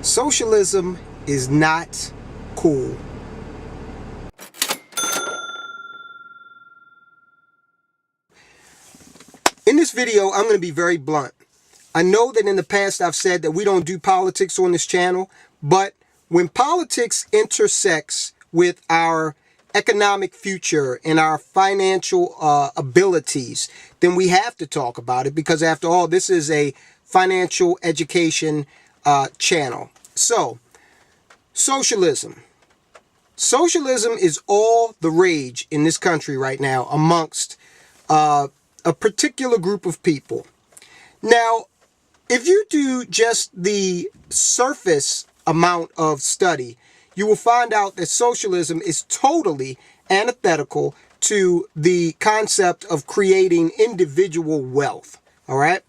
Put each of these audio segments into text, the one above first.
Socialism is not cool. In this video, I'm going to be very blunt. I know that in the past I've said that we don't do politics on this channel, but when politics intersects with our economic future and our financial abilities, then we have to talk about it, because after all, this is a financial education channel. So, socialism. Socialism is all the rage in this country right now amongst a particular group of people. Now, if you do just the surface amount of study, you will find out that socialism is totally antithetical to the concept of creating individual wealth. All right?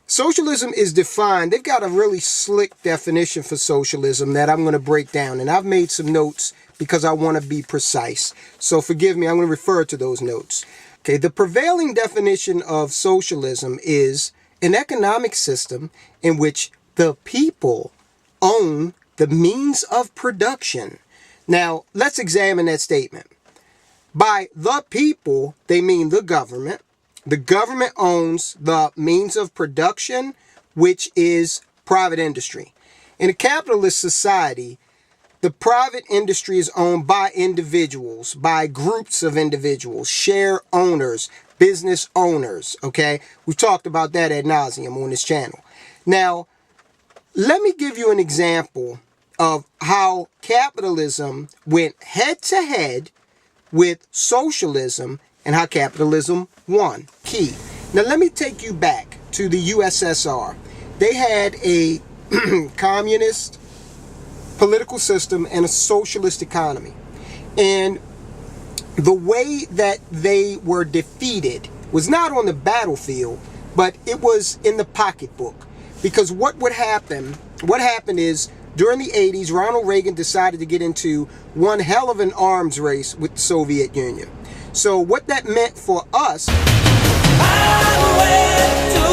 Socialism is defined, they've got a really slick definition for socialism that I'm going to break down. And I've made some notes because I want to be precise. So forgive me, I'm going to refer to those notes. Okay, the prevailing definition of socialism is an economic system in which the people own the means of production. Now, let's examine that statement. By the people, they mean the government. The government owns the means of production, which is private industry. In a capitalist society, the private industry is owned by individuals, by groups of individuals, share owners, business owners, okay? We've talked about that ad nauseum on this channel. Now, let me give you an example of how capitalism went head-to-head with socialism and how capitalism won. Key. Now, let me take you back to the USSR. They had a communist political system and a socialist economy. And the way that they were defeated was not on the battlefield, but it was in the pocketbook. Because what happened is, during the 80s, Ronald Reagan decided to get into one hell of an arms race with the Soviet Union. So what that meant for us, I went to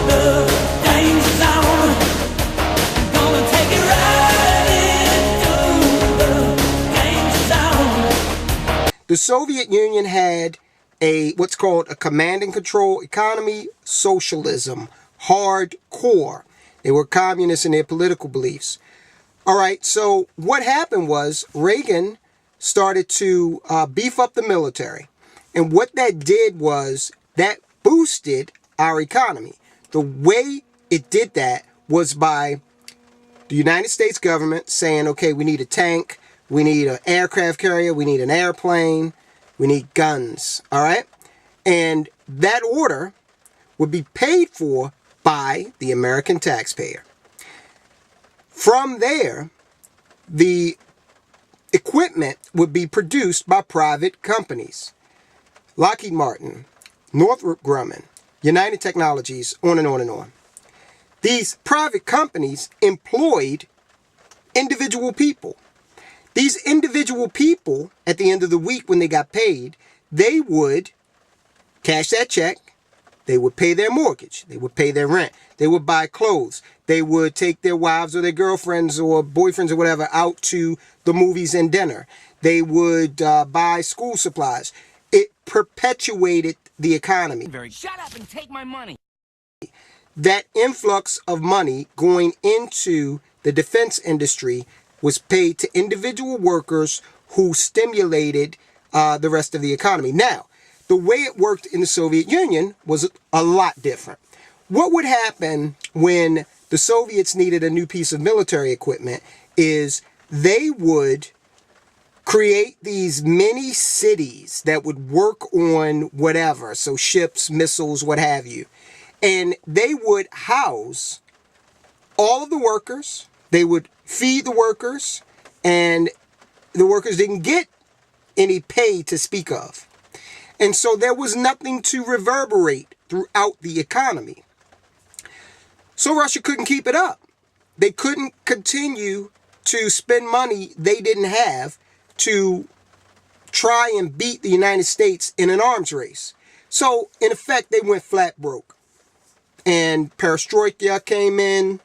the danger zone. Gonna take it right into the danger zone. The Soviet Union had what's called a command and control economy, socialism, hardcore. They were communists in their political beliefs. All right, so what happened was Reagan started to beef up the military. And what that did was that boosted our economy. The way it did that was by the United States government saying, okay, we need a tank, we need an aircraft carrier, we need an airplane, we need guns, all right? And that order would be paid for by the American taxpayer. From there, the equipment would be produced by private companies. Lockheed Martin, Northrop Grumman, United Technologies, on and on and on. These private companies employed individual people. These individual people, at the end of the week when they got paid, they would cash that check. They would pay their mortgage. They would pay their rent. They would buy clothes. They would take their wives or their girlfriends or boyfriends or whatever out to the movies and dinner. They would buy school supplies. It perpetuated the economy. Shut up and take my money. That influx of money going into the defense industry was paid to individual workers who stimulated the rest of the economy. Now, the way it worked in the Soviet Union was a lot different. What would happen when the Soviets needed a new piece of military equipment is they would create these mini cities that would work on whatever, so ships, missiles, what have you. And they would house all of the workers, they would feed the workers, and the workers didn't get any pay to speak of. And so there was nothing to reverberate throughout the economy. So Russia couldn't keep it up. They couldn't continue to spend money they didn't have to try and beat the United States in an arms race. So in effect, they went flat broke. And perestroika came in,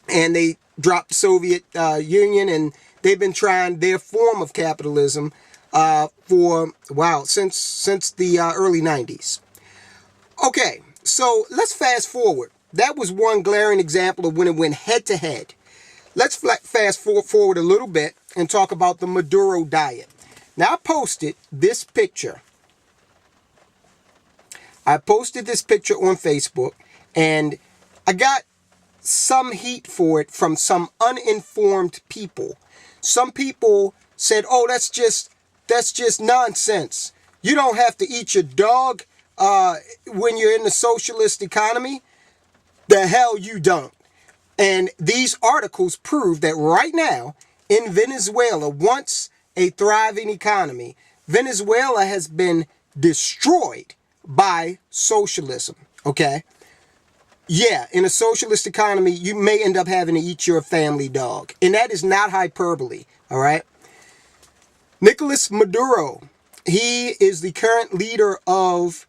and they dropped the Soviet Union, and they've been trying their form of capitalism for, wow, since the early 90s. Okay, so let's fast forward. That was one glaring example of when it went head to head. Let's fast forward a little bit and talk about the Maduro diet. Now, I posted this picture. I posted this picture on Facebook, and I got some heat for it from some uninformed people. Some people said, "Oh, that's just nonsense. You don't have to eat your dog when you're in the socialist economy." The hell you don't. And these articles prove that right now in Venezuela, once a thriving economy, Venezuela has been destroyed by socialism. Okay? Yeah, in a socialist economy, you may end up having to eat your family dog. And that is not hyperbole. All right? Nicolas Maduro, he is the current leader of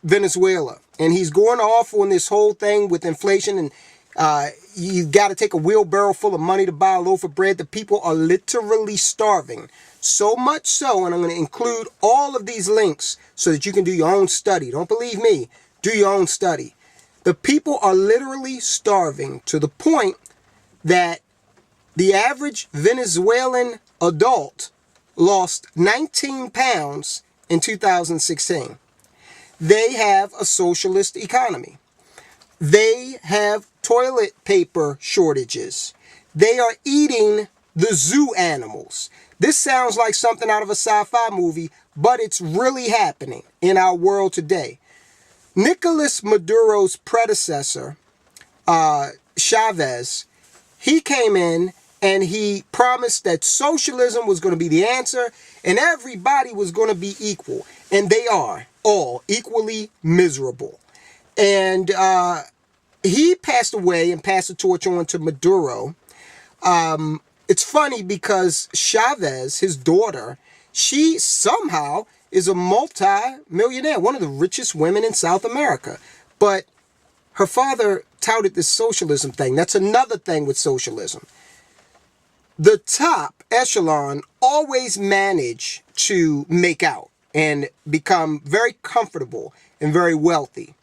Venezuela. And he's going off on this whole thing with inflation, and you got to take a wheelbarrow full of money to buy a loaf of bread. The people are literally starving. So much so, and I'm going to include all of these links so that you can do your own study. Don't believe me. Do your own study. The people are literally starving to the point that the average Venezuelan adult lost 19 pounds in 2016. They have a socialist economy. They have toilet paper shortages. They are eating the zoo animals. This sounds like something out of a sci-fi movie, but it's really happening in our world today. Nicolas Maduro's predecessor, Chavez, he came in and he promised that socialism was going to be the answer and everybody was going to be equal. And they are all equally miserable. And he passed away and passed the torch on to Maduro. It's funny because Chavez, his daughter, she somehow is a multi-millionaire, one of the richest women in South America. But her father touted this socialism thing. That's another thing with socialism. The top echelon always manage to make out and become very comfortable and very wealthy.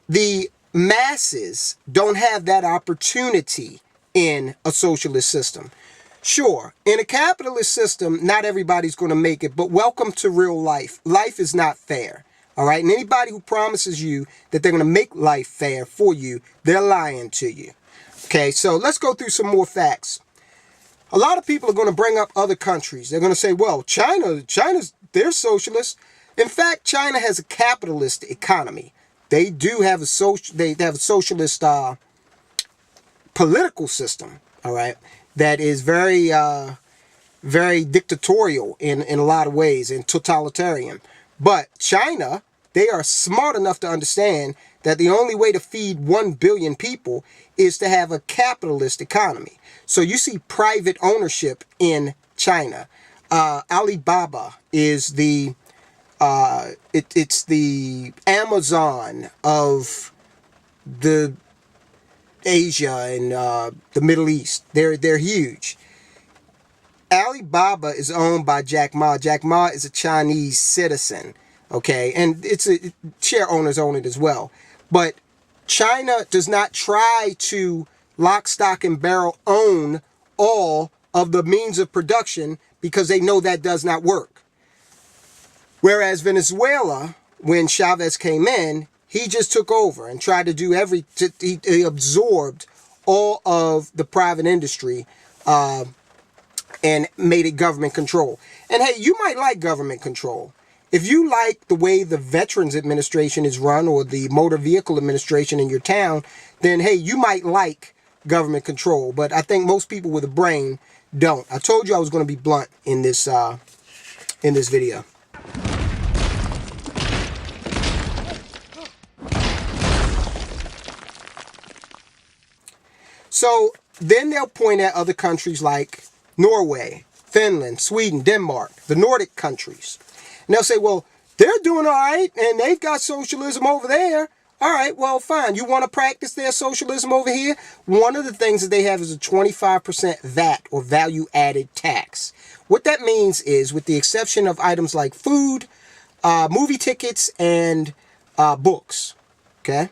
The masses don't have that opportunity in a socialist system. Sure, in a capitalist system, not everybody's going to make it, but welcome to real life. Life is not fair, all right? And anybody who promises you that they're going to make life fair for you, they're lying to you. Okay, so let's go through some more facts. A lot of people are going to bring up other countries. They're going to say, well, they're socialist. In fact, China has a capitalist economy. They do have a socialist political system, all right, that is very, very dictatorial in a lot of ways and totalitarian. But China, they are smart enough to understand that the only way to feed 1 billion people is to have a capitalist economy. So you see private ownership in China. Alibaba is the it's the Amazon of the Asia and the Middle East. They're huge. Alibaba is owned by Jack Ma. Jack Ma is a Chinese citizen, okay, and share owners own it as well. But China does not try to lock, stock, and barrel own all of the means of production because they know that does not work. Whereas Venezuela, when Chavez came in, he just took over and tried to do he absorbed all of the private industry and made it government control. And hey, you might like government control. If you like the way the Veterans Administration is run or the Motor Vehicle Administration in your town, then hey, you might like government control. But I think most people with a brain don't. I told you I was going to be blunt in this video. So then they'll point at other countries like Norway, Finland, Sweden, Denmark, the Nordic countries. And they'll say, well, they're doing all right and they've got socialism over there. All right, well, fine. You want to practice their socialism over here? One of the things that they have is a 25% VAT, or value added tax. What that means is, with the exception of items like food, movie tickets, and books, okay?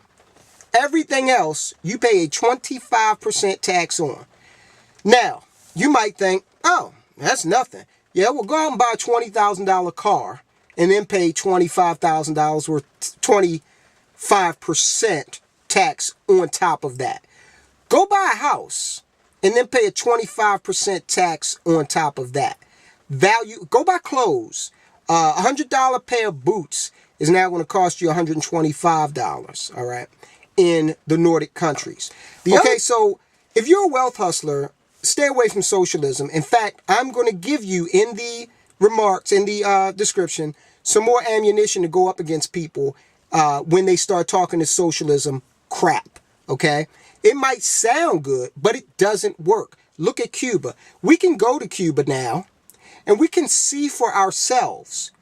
Everything else, you pay a 25% tax on. Now, you might think, oh, that's nothing. Yeah, well, go out and buy a $20,000 car and then pay $25,000 worth 25% tax on top of that. Go buy a house and then pay a 25% tax on top of that. Go buy clothes. A $100 pair of boots is now going to cost you $125, all right, in the Nordic countries. So if you're a wealth hustler, stay away from socialism. In fact, I'm going to give you in the remarks, in the description, some more ammunition to go up against people when they start talking this socialism crap, okay? It might sound good, but it doesn't work. Look at Cuba. We can go to Cuba now, and we can see for ourselves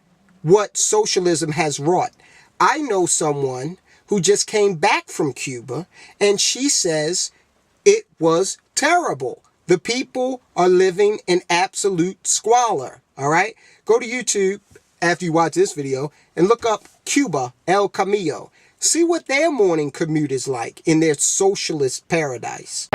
what socialism has wrought. I know someone who just came back from Cuba, and she says it was terrible. The people are living in absolute squalor, all right? Go to YouTube after you watch this video and look up Cuba, El Camino. See what their morning commute is like in their socialist paradise.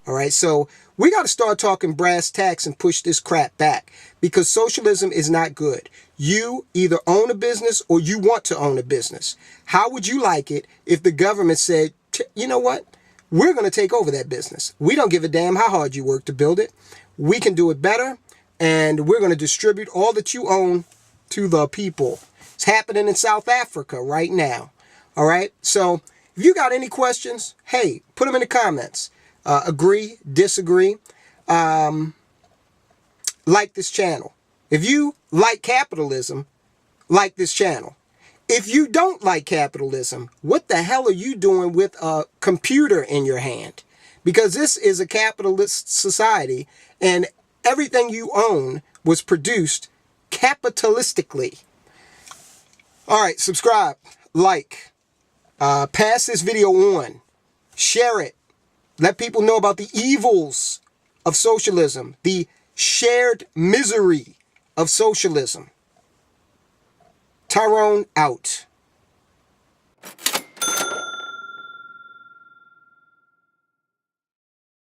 All right, so we got to start talking brass tacks and push this crap back, because socialism is not good. You either own a business or you want to own a business. How would you like it if the government said, you know what? We're going to take over that business. We don't give a damn how hard you work to build it. We can do it better, and we're going to distribute all that you own to the people. It's happening in South Africa right now. All right, so if you got any questions, hey, put them in the comments. Agree, disagree, like this channel. If you like capitalism, like this channel. If you don't like capitalism, what the hell are you doing with a computer in your hand? Because this is a capitalist society, and everything you own was produced capitalistically. All right, subscribe, like, pass this video on, share it. Let people know about the evils of socialism, the shared misery of socialism. Tyrone out.